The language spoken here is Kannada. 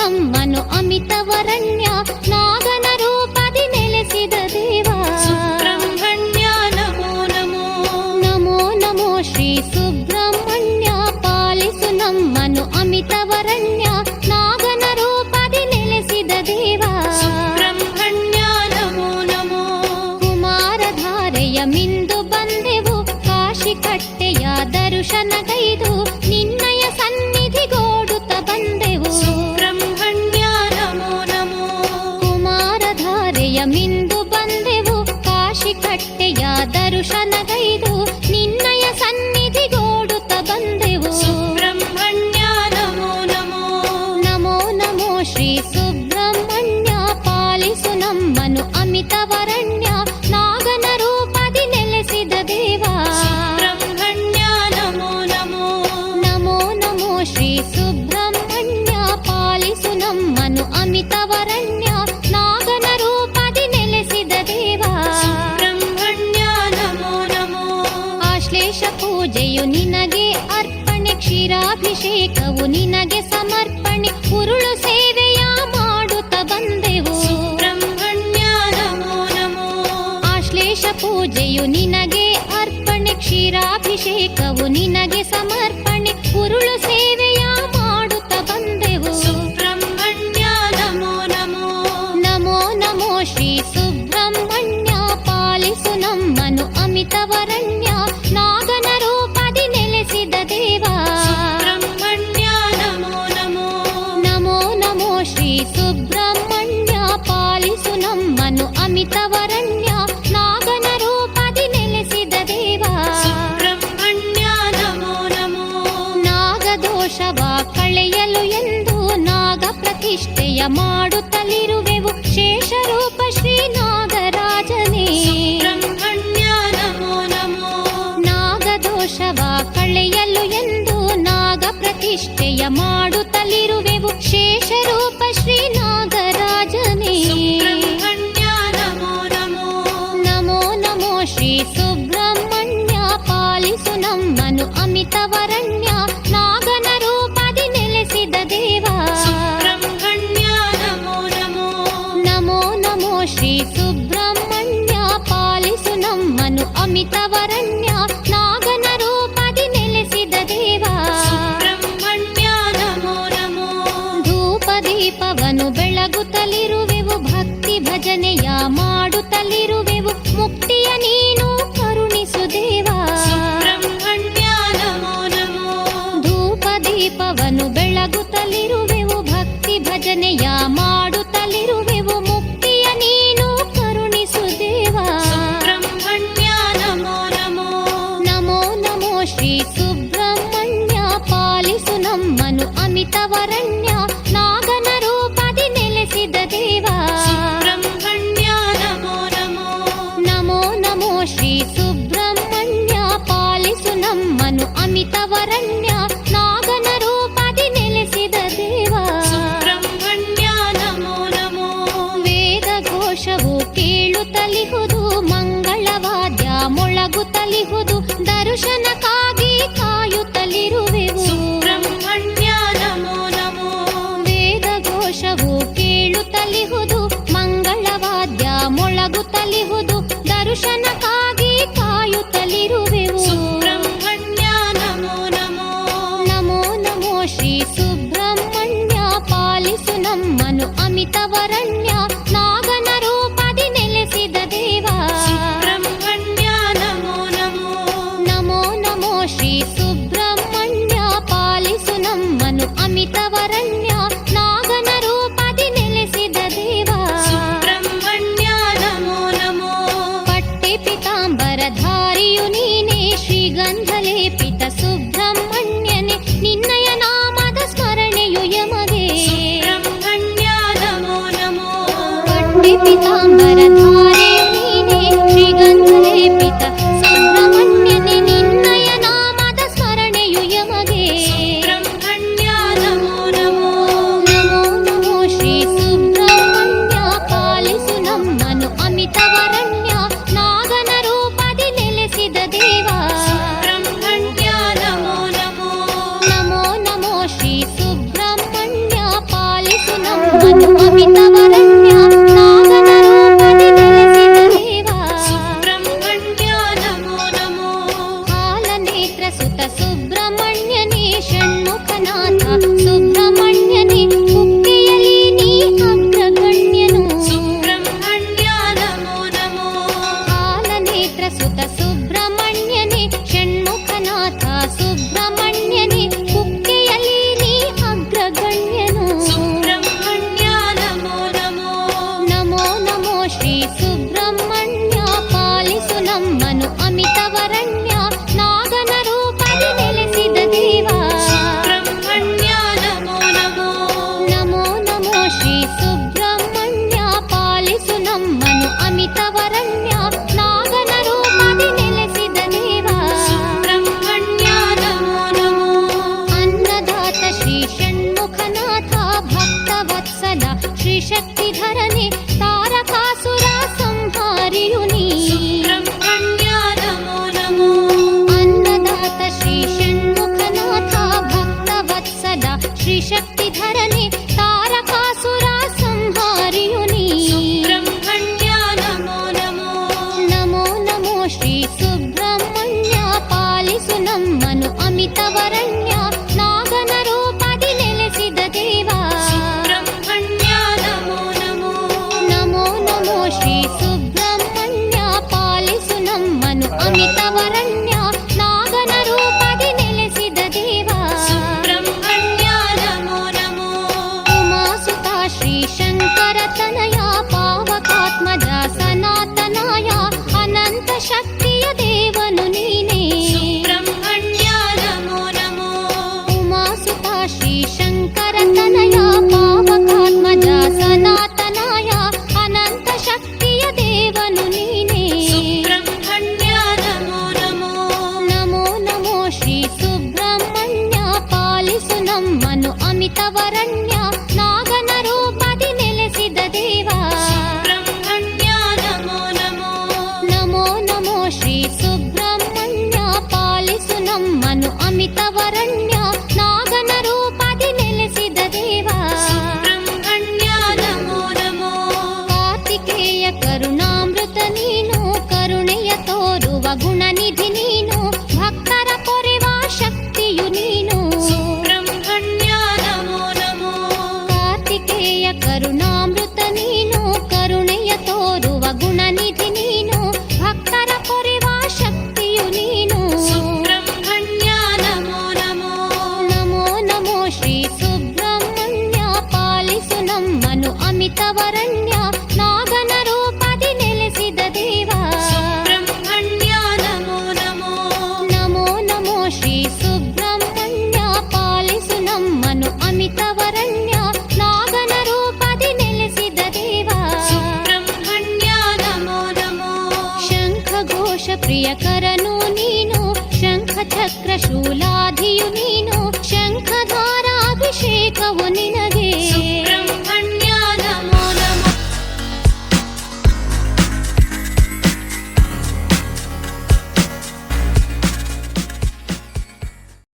ನಮ್ಮನು ಅಮಿತವರಣ್ಯ ನಾಗನ ರೂಪದಿ ನೆಲೆಸಿದ ದೇವ. ಸುಬ್ರಹ್ಮಣ್ಯ ನಮೋ ನಮೋ. ನಮೋ ನಮೋ ಶ್ರೀ ಸುಬ್ರಹ್ಮಣ್ಯ ಪಾಲಿಸು ನಮ್ಮನು ಅಮಿತವರಣ್ಯ ನಾಗನ ರೂಪದಿ ನೆಲೆಸಿದ ದೇವ. ಸುಬ್ರಹ್ಮಣ್ಯ ನಮೋ ನಮೋ. ಕುಮಾರಧಾರೆಯ ಮಿಂದು ಬಂದೆವು ಕಾಶಿ ಕಟ್ಟೆಯ ದರ್ಶನಗೈದು ನಿನ್ನಯ ಸನ್ನಿಧಿಗೋಡುತ್ತ ಬಂದೆವು. ಸುಬ್ರಹ್ಮಣ್ಯ ನಮೋ ನಮೋ. ಕುಮಾರಧಾರೆಯ ಮಿಂದು ಬಂದೆವು ಕಾಶಿ ಕಟ್ಟೆಯ ದರ್ಶನಗೈದು ನಿನ್ನಯ ಸನ್ನಿಧಿಗೋಡುತ್ತ ಬಂದೆವು. ಸುಬ್ರಹ್ಮಣ್ಯ ನಮೋ ನಮೋ. ನಮೋ ನಮೋ ಶ್ರೀ ಸುಬ್ರಹ್ಮಣ್ಯ ಪಾಲಿಸು ನಮ್ಮನು ಅಮಿತವರಣ್ಯ ನಾಗನ ರೂಪದಿ ನೆಲೆಸಿದ ದೇವ. ಸುಬ್ರಹ್ಮಣ್ಯ ನಮೋ ನಮೋ. ನಮೋ ನಮೋ ಶ್ರೀ ಸುಬ್ರಹ್ಮಣ್ಯ ಪಾಲಿಸು ನಮ್ಮನು ಅಮಿತವರಣ್ಯ ನಾಗನ ರೂಪದಿ ನೆಲೆಸಿದ ದೇವ. ಸುಬ್ರಹ್ಮಣ್ಯ ನಮೋ ನಮೋ. ಆಶ್ಲೇಷ ಪೂಜೆಯು ನಿನಗೆ ಅರ್ಪಣೆ ಕ್ಷೀರಾಭಿಷೇಕವು ನಿನಗೆ ಸಮರ್ಪಣೆ ಉರುಳು ಸೇವೆಯ ಮಾಡುತ್ತ ಬಂದೆವು. ಸುಬ್ರಹ್ಮಣ್ಯ ನಮೋ ನಮೋ. ಆಶ್ಲೇಷ ಪೂಜೆಯು ನಿನಗೆ ಅರ್ಪಣೆ ಕ್ಷೀರಾಭಿಷೇಕವು ನಿನಗೆ ಸಮರ್ಪಣೆ ಉರುಳು ಸೇವೆಯ ಮಾಡುತ್ತ ಬಂದೆವು. ಸುಬ್ರಹ್ಮಣ್ಯ ನಮೋ ನಮೋ. ನಮೋ ನಮೋ ಶ್ರೀ ಸುಬ್ರಹ್ಮಣ್ಯ ಪಾಲಿಸು ನಮ್ಮನು ಅಮಿತವರಣ್ಯ ನಾಗನ ರೂಪದಿ ನೆಲೆಸಿದ ದೇವ. ಸುಬ್ರಹ್ಮಣ್ಯ ನಮೋ ನಮೋ. ನಮೋ ನಮೋ ಶ್ರೀ ಸುಬ್ರಹ್ಮಣ್ಯ ಪಾಲಿಸು ನಮ್ಮನು ಅಮಿತವರಣ್ಯ ನಾಗನ ರೂಪದಿ ನೆಲೆಸಿದ ದೇವ. ಸುಬ್ರಹ್ಮಣ್ಯ ನಮೋ ನಮೋ. ನಾಗದೋಷವ ಕಳೆಯಲು ಎಂದು ನಾಗ ಪ್ರತಿಷ್ಠೆಯ ಮಾಡುತ್ತಲಿರುವೆವು ಶೇಷರೂಪ ಶ್ರೀ ನಾಗರಾಜನೇ. ಸುಬ್ರಹ್ಮಣ್ಯ ನಮೋ ನಮೋ. ನಾಗದೋಷವ ಕಳೆಯಲು ಎಂದು ನಾಗ ಪ್ರತಿಷ್ಠೆಯ ಮಾಡುತ್ತಲಿರುವೆವು ಶೇಷರೂಪ ಶ್ರೀ ನಾಗರಾಜನೇ. ಸುಬ್ರಹ್ಮಣ್ಯ ನಮೋ ನಮೋ. ನಮೋ ನಮೋ ಶ್ರೀ ಸುಬ್ರಹ್ಮಣ್ಯ ಪಾಲಿಸು ನಮ್ಮನು ಅಮಿತವರಣ್ಯ ನಾಗನ ರೂಪದಿ ನೆಲೆಸಿದ ದೇವ. ಸುಬ್ರಹ್ಮಣ್ಯ ನಮೋ ನಮೋ. ನಮೋ ನಮೋ ಶ್ರೀ ಸುಬ್ರಹ್ಮಣ್ಯ ಪಾಲಿಸು ನಮ್ಮನು ಅಮಿತವರಣ್ಯ ನಾಗನ ರೂಪದಿ ನೆಲೆಸಿದ ದೇವ. ಸುಬ್ರಹ್ಮಣ್ಯ ನಮೋ ನಮೋ. ಧೂಪ ದೀಪವನು ಬೆಳಗುತ್ತಲಿರುವೆವು ಭಕ್ತಿ ಭಜನೆಯ ಮಾಡುತ್ತಲಿರುವೆವು ಮುಕ್ತಿಯ ನೀನು ಕರುಣಿಸು ದೇವ. ಸುಬ್ರಹ್ಮಣ್ಯ ನಮೋ ನಮೋ. ಧೂಪ ದೀಪವನು ಬೆಳಗುತ್ತಲಿರುವೆವು ಭಕ್ತಿ ಭಜನೆಯ ಮಾಡುತ್ತಲಿರುವೆವು ಮುಕ್ತಿಯ ನೀನು ಕರುಣಿಸು ದೇವ. ಸುಬ್ರಹ್ಮಣ್ಯ ನಮೋ ನಮೋ. ನಮೋ ನಮೋ ಶ್ರೀ ಸುಬ್ರಹ್ಮಣ್ಯ ಪಾಲಿಸು ನಮ್ಮನು ಅಮಿತವರಣ್ಯ ನಾಗನ ರೂಪದಿ ನೆಲೆಸಿದ ದೇವ. ಸುಬ್ರಹ್ಮಣ್ಯ ನಮೋ ನಮೋ. ನಮೋ ನಮೋ ಶ್ರೀ ಸುಬ್ರಹ್ಮಣ್ಯ ಪಾಲಿಸು ನಮ್ಮನು ಅಮಿತವರಣ್ಯ ನಾಗನ ರೂಪದಿ ನೆಲೆಸಿದ ದೇವ. ಸುಬ್ರಹ್ಮಣ್ಯ ನಮೋ ನಮೋ. ವೇದ ಘೋಷವು ಕೇಳುತ್ತಲಿಹುದು ಮಂಗಳವಾದ್ಯ ಮೊಳಗುತ್ತಲಿಹುದು ದರ್ಶನಕ್ಕಾಗಿ ಕಾಯುತ್ತಲಿರುವೆವು. ಸುಬ್ರಹ್ಮಣ್ಯ ನಮೋ ನಮೋ. ವೇದ ಘೋಷವು ಕೇಳುತ್ತಲಿಹುದು ಮಂಗಳವಾದ್ಯ ಮೊಳಗುತ್ತಲಿಹುದು ದರ್ಶನಕ್ಕಾಗಿ ಕಾಯುತ್ತಲಿರುವೆವು. ಸುಬ್ರಹ್ಮಣ್ಯ ನಮೋ ನಮೋ. ನಮೋ ನಮೋ ಶ್ರೀ ಸುಬ್ರಹ್ಮಣ್ಯ ಪಾಲಿಸು ನಮ್ಮನು ಅಮಿತವರಣ್ಯ ನಾಗನ ರೂಪದಿ ನೆಲೆಸಿದ ದೇವ. ಸುಬ್ರಹ್ಮಣ್ಯ ನಮೋ ನಮೋ. ನಮೋ ನಮೋ ಶ್ರೀ ಸುಬ್ರಹ್ಮಣ್ಯ ಪಾಲಿಸು ನಮ್ಮನು ಅಮಿತವರಣ್ಯ ನಾಗನ ರೂಪದಿ ನೆಲೆಸಿದ ದೇವ. ಸುಬ್ರಹ್ಮಣ್ಯ ನಮೋ ನಮೋ. ಪಟ್ಟೆ ಪಿತಾಂಬರಧಾರಿಯು ನೀನೇ ಶ್ರೀಗಂಧಲೇಪಿತ ಸುಬ್ರಹ್ಮಣ್ಯನೇ ನಿನ್ನಯ ನಾಮದ ಸ್ಮರಣೆಯು ಯಮಗೆ. ಸುಬ್ರಹ್ಮಣ್ಯ ನಮೋ ನಮೋ. ಪಟ್ಟೆ ಪಿತಾಂಬರಧಾರಿಯು ನೀನೇ ಶ್ರೀಗಂಧಲೇಪಿತ ಸುಬ್ರಹ್ಮಣ್ಯನೇ ನಿನ್ನಯ ನಾಮದ ಸ್ಮರಣೆಯು ಯಮಗೆ. ಸುಬ್ರಹ್ಮಣ್ಯ ನಮೋ ನಮೋ. ನಮೋ ನಮೋ ಶ್ರೀ ಸುಬ್ರಹ್ಮಣ್ಯ ಪಾಲಿಸು ನಮ್ಮನು ಅಮಿತವರಣ್ಯ ನಾಗನ ರೂಪದಿ ನೆಲೆಸಿದ ದೇವ. ಸುಬ್ರಹ್ಮಣ್ಯ ನಮೋ ನಮೋ. ನಮೋ ನಮೋ ಶ್ರೀ ಸುಬ್ರಹ್ಮಣ್ಯ ಪಾಲಿಸು ನಮ್ಮನು ಅಮಿತವರಣ್ಯ ನಾಗನ ರೂಪದಿ ನೆಲೆಸಿದ ದೇವ. ಸುಬ್ರಹ್ಮಣ್ಯ ನಮೋ ನಮೋ. ಕಾಲನೇತ್ರ ಸುತ ಸುಬ್ರಹ್ಮಣ್ಯನೇ ಷಣ್ಮುಖನಾಥ ಸುಬ್ರಹ್ಮಣ್ಯನೇ ಕುಕ್ಕೆಯಲ್ಲಿ ನೀ ಅಗ್ರಗಣ್ಯನು. ಸುಬ್ರಹ್ಮಣ್ಯ ನಮೋ ನಮೋ. ಕಾಲನೇತ್ರ ಸುತ ಸುಬ್ರಹ್ಮಣ್ಯನೇ ಷಣ್ಮುಖನಾಥ ಸುಬ್ರಹ್ಮಣ್ಯನೇ ಕುಕ್ಕೆಯಲ್ಲಿ ನೀ ಅಗ್ರಗಣ್ಯನು. ಸುಬ್ರಹ್ಮಣ್ಯ ನಮೋ ನಮೋ. ನಮೋ ನಮೋ ಶ್ರೀ ಸುಬ್ರಹ್ಮಣ್ಯ ಪಾಲಿಸು ನಮ್ಮನು ಅಮಿತವರಣ್ಯ ನಾಗನ ರೂಪದಿ ನೆಲೆಸಿದ ದೇವ. ಸುಬ್ರಹ್ಮಣ್ಯ ನಮೋ ನಮೋ. ನಮೋ ನಮೋ ಶ್ರೀ ಸುಬ್ರಹ್ಮಣ್ಯ ಪಾಲಿಸು ನಮ್ಮನು ಅಮಿತವರಣ್ಯ ನಾಗನ ರೂಪದಿ ನೆಲೆಸಿದ ದೇವ. ಸುಬ್ರಹ್ಮಣ್ಯ ನಮೋ ನಮೋ. ಅನ್ನದಾತ ಶ್ರೀ ಷಣ್ಮುಖನಾಥ ಭಕ್ತವತ್ಸಲ ಶ್ರೀ ಶಕ್ತಿಧರನೇ ತಾರಕಾಸುರ ಸಂಹಾರಿಯು ನೀ. ಸುಬ್ರಹ್ಮಣ್ಯ ನಮೋ ನಮೋ. ಅನ್ನದಾತ ಶ್ರೀ ಷಣ್ಮುಖನಾಥ ಭಕ್ತವತ್ಸಲ ಶ್ರೀ ಶಕ್ತಿಧರನೇ ತಾರಕಾಸುರ ಸಂಹಾರಿಯು ನೀ. ಸುಬ್ರಹ್ಮಣ್ಯ ನಮೋ ನಮೋ. ನಮೋ ನಮೋ ಶ್ರೀ ಸುಬ್ರಹ್ಮಣ್ಯ ಪಾಲಿಸು ನಮ್ಮನು ಅಮಿತವರಣ್ಯ ನಾಗನ ರೂಪದಿ ನೆಲೆಸಿದ ದೇವ. ಸುಬ್ರಹ್ಮಣ್ಯ ನಮೋ ನಮೋ. ನಮೋ ನಮೋ ಶ್ರೀ ಸುಬ್ರಹ್ಮಣ್ಯ ಪಾಲಿಸು ನಮ್ಮನು ಅಮಿತವರಣ್ಯ ನಾಗನ ರೂಪದಿ ನೆಲೆಸಿದ ದೇವ. ಸುಬ್ರಹ್ಮಣ್ಯ ನಮೋ ನಮೋ. ಉಮಾಸುತ ಶ್ರೀ ಶಂಕರ ತನಯ ಪಾವಕಾತ್ಮಜ ಸನಾತನಾಯ ಅನಂತ ಶಕ್ತಿಯ ದೇವನು ನೀನೇ. ಸುಬ್ರಹ್ಮಣ್ಯ ನಮೋ ನಮೋ. ಉಮಾಸುತ ಶ್ರೀ ಶಂಕರ ತನಯ ಪಾವಕಾತ್ಮಜ ಸನಾತನಾಯ ಅನಂತ ಶಕ್ತಿಯ ದೇವನು ನೀನೇ. ಸುಬ್ರಹ್ಮಣ್ಯ ನಮೋ ನಮೋ. ನಮೋ ನಮೋ ಶ್ರೀ ಸುಬ್ರಹ್ಮಣ್ಯ ಪಾಲಿಸು ನಮ್ಮನು ಅಮಿತವರಣ್ಯ ನಾಗನ ರೂಪದಿ ನೆಲೆಸಿದ ದೇವ. ಸುಬ್ರಹ್ಮಣ್ಯ ನಮೋ ನಮೋ. ನಮೋ ನಮೋ ಶ್ರೀ ಸುಬ್ರಹ್ಮಣ್ಯ ಪಾಲಿಸು ನಮ್ಮನು ಅಮಿತವರಣ್ಯ ನಾಗನ ರೂಪದಿ ನೆಲೆಸಿದ ದೇವ. ಸುಬ್ರಹ್ಮಣ್ಯ ನಮೋ ನಮೋ. ಕಾರ್ತಿಕೇಯ ಕರುಣಾಮೃತ ನೀನು ಕರುಣೆಯ ತೋರುವ ಗುಣನಿಧಿ ನೀನು ಭಕ್ತರ ಪೊರೆವ ಶಕ್ತಿಯು ನೀನು. ಸುಬ್ರಹ್ಮಣ್ಯ ನಮೋ ನಮೋ. ಕಾರ್ತಿಕೇಯ ಕರುಣಾಮೃತ ನೀನು ಕರುಣೆಯ ತೋರುವ ಗುಣನಿಧಿ ನೀನು ಭಕ್ತರ ಪೊರೆವ ಶಕ್ತಿಯು ನೀನು. ಸುಬ್ರಹ್ಮಣ್ಯ ನಮೋ ನಮೋ. ನಮೋ ನಮೋ ಶ್ರೀ ಸುಬ್ರಹ್ಮಣ್ಯ ಪಾಲಿಸು ನಮ್ಮನು ಅಮಿತವರಣ್ಯ ನಾಗನ ರೂಪದಿ ನೆಲೆಸಿದ ದೇವ. ಸುಬ್ರಹ್ಮಣ್ಯ ನಮೋ ನಮೋ. ನಮೋ ನಮೋ ಶ್ರೀ ಸುಬ್ರಹ್ಮಣ್ಯ ಪಾಲಿಸು ನಮ್ಮನು ಅಮಿತವರಣ್ಯ ನಾಗನ ರೂಪದಿ ನೆಲೆಸಿದ ದೇವ. ಸುಬ್ರಹ್ಮಣ್ಯ ನಮೋ ನಮೋ. ಶಂಖ ಘೋಷ ಪ್ರಿಯಕರನು ನೀನು ಶಂಖ ಚಕ್ರ ಶೂಲಾಧಿಯು ನೀನು